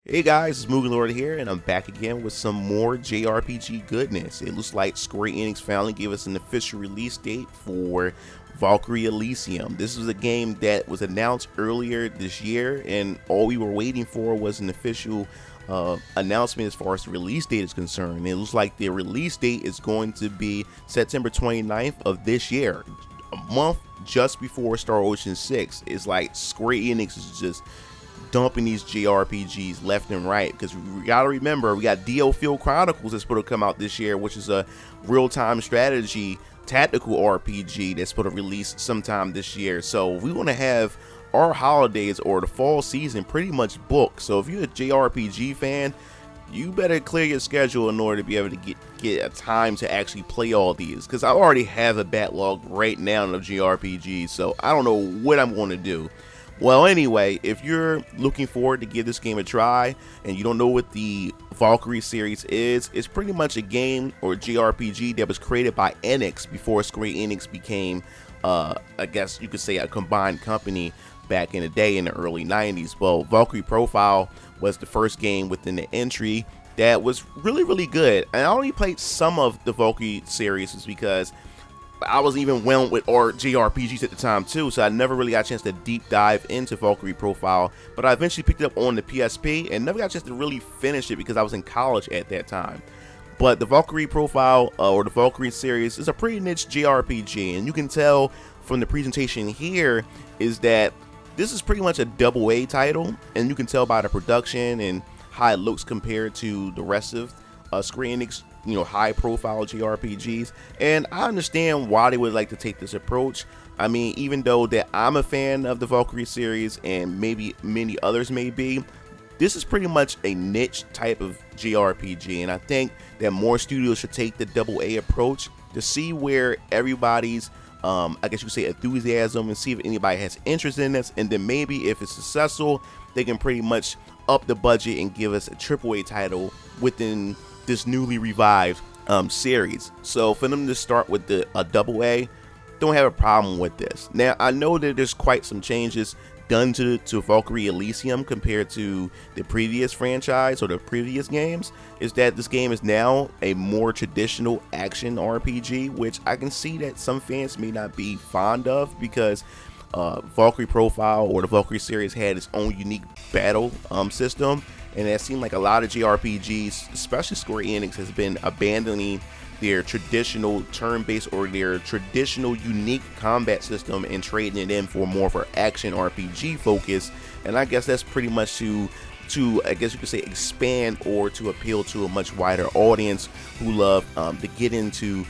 Hey guys, it's MugenLord here, and I'm back again with some more JRPG goodness. It looks like Square Enix finally gave us an official release date for Valkyrie Elysium. This was a game that was announced earlier this year, and all we were waiting for was an official announcement as far as the release date is concerned. It looks like the release date is going to be September 29th of this year, a month just before Star Ocean 6. It's like Square Enix is just dumping these JRPGs left and right, because we gotta remember we got DO Field Chronicles that's supposed to come out this year, which is a real-time strategy tactical RPG that's supposed to release sometime this year. So we want to have our holidays or the fall season pretty much booked. So if you're a JRPG fan, you better clear your schedule in order to be able to get a time to actually play all these, because I already have a backlog right now of JRPGs, so I don't know what I'm going to do. Well, anyway, if you're looking forward to give this game a try and you don't know what the Valkyrie series is, it's pretty much a game or JRPG that was created by Enix before Square Enix became, I guess you could say, a combined company back in the day in the early 90s. Well, Valkyrie Profile was the first game within the entry that was really good. And I only played some of the Valkyrie series is because I was even whelmed with JRPGs at the time too, so I never really got a chance to deep dive into Valkyrie Profile, but I eventually picked it up on the PSP and never got a chance to really finish it because I was in college at that time. But the Valkyrie Profile or the Valkyrie series is a pretty niche JRPG, and you can tell from the presentation here is that this is pretty much a AA title, and you can tell by the production and how it looks compared to the rest of Square Enix, high profile JRPGs. And I understand why they would like to take this approach. I mean, even though that I'm a fan of the Valkyrie series and maybe many others may be, this is pretty much a niche type of JRPG, and I think that more studios should take the AA approach to see where everybody's I guess you could say enthusiasm, and see if anybody has interest in this, and then maybe if it's successful, they can pretty much up the budget and give us a AAA title within this newly revived series. So for them to start with the AA, don't have a problem with this. Now I know that there's quite some changes done to Valkyrie Elysium compared to the previous franchise or the previous games, is that this game is now a more traditional action RPG, which I can see that some fans may not be fond of, because Valkyrie Profile or the Valkyrie series had its own unique battle system, and it seemed like a lot of JRPGs, especially Square Enix, has been abandoning their traditional turn-based or their traditional unique combat system and trading it in for more of an action RPG focus. And I guess that's pretty much to I guess you could say expand or to appeal to a much wider audience who love to get into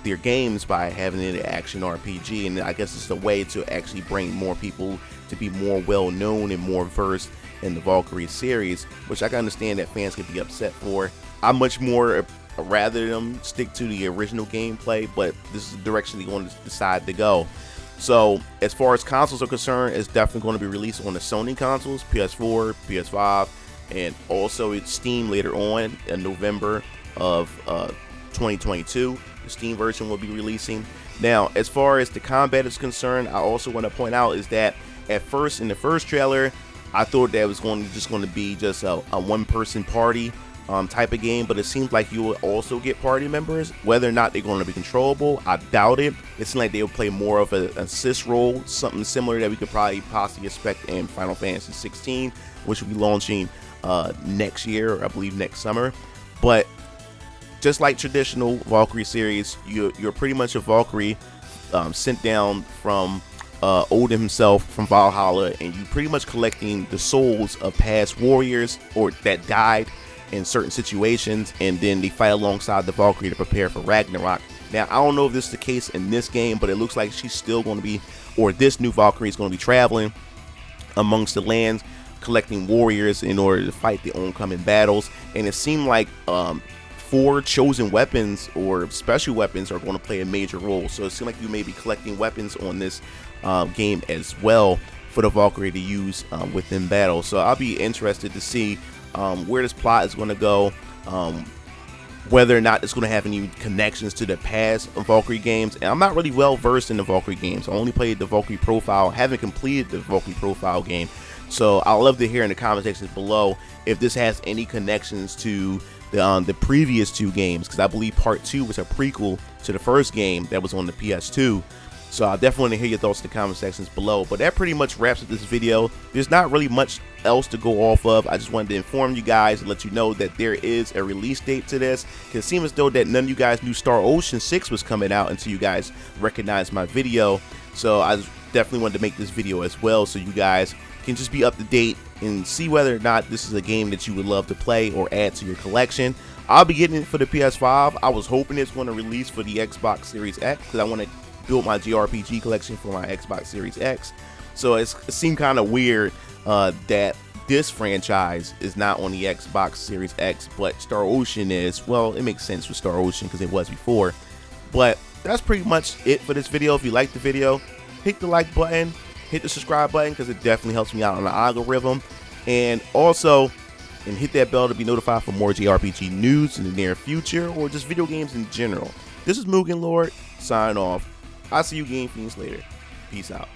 their games by having an action RPG. And I guess it's the way to actually bring more people to be more well known and more versed in the Valkyrie series, which I can understand that fans could be upset for. I'm much more rather them stick to the original gameplay, but this is the direction they want to decide to go. So as far as consoles are concerned, it's definitely going to be released on the Sony consoles, PS4, PS5, and also it's Steam later on in November of 2022. The Steam version will be releasing. Now, as far as the combat is concerned, I also want to point out is that at first in the first trailer, I thought that it was going to be just a one-person party type of game, but it seems like you will also get party members. Whether or not they're going to be controllable, I doubt it. It seems like they will play more of an assist role, something similar that we could possibly expect in Final Fantasy 16, which will be launching next year, or I believe next summer. But just like traditional Valkyrie series, you're pretty much a Valkyrie sent down from Odin himself from Valhalla, and you pretty much collecting the souls of past warriors or that died in certain situations, and then they fight alongside the Valkyrie to prepare for Ragnarok. Now I don't know if this is the case in this game, but it looks like she's still going to be, or this new Valkyrie is going to be traveling amongst the lands collecting warriors in order to fight the oncoming battles. And it seemed like 4 chosen weapons or special weapons are going to play a major role. So it seemed like you may be collecting weapons on this game as well for the Valkyrie to use within battle. So I'll be interested to see where this plot is going to go, whether or not it's going to have any connections to the past Valkyrie games. And I'm not really well versed in the Valkyrie games. I only played the Valkyrie Profile, haven't completed the Valkyrie Profile game, So I'd love to hear in the comment sections below if this has any connections to the previous 2 games, because I believe part 2 was a prequel to the first game that was on the PS2. So I definitely want to hear your thoughts in the comment sections below. But that pretty much wraps up this video. There's not really much else to go off of. I just wanted to inform you guys and let you know that there is a release date to this. Because it seems as though that none of you guys knew Star Ocean 6 was coming out until you guys recognized my video. So I definitely wanted to make this video as well, so you guys can just be up to date and see whether or not this is a game that you would love to play or add to your collection. I'll be getting it for the PS5. I was hoping it's going to release for the Xbox Series X, because I want to build my JRPG collection for my Xbox Series X. So it seemed kind of weird that this franchise is not on the Xbox Series X, but Star Ocean is. Well, it makes sense with Star Ocean because it was before. But that's pretty much it for this video. If you liked the video, hit the like button, hit the subscribe button, because it definitely helps me out on the algorithm. And also, hit that bell to be notified for more JRPG news in the near future, or just video games in general. This is MugenLord, sign off. I'll see you Game Fiends later. Peace out.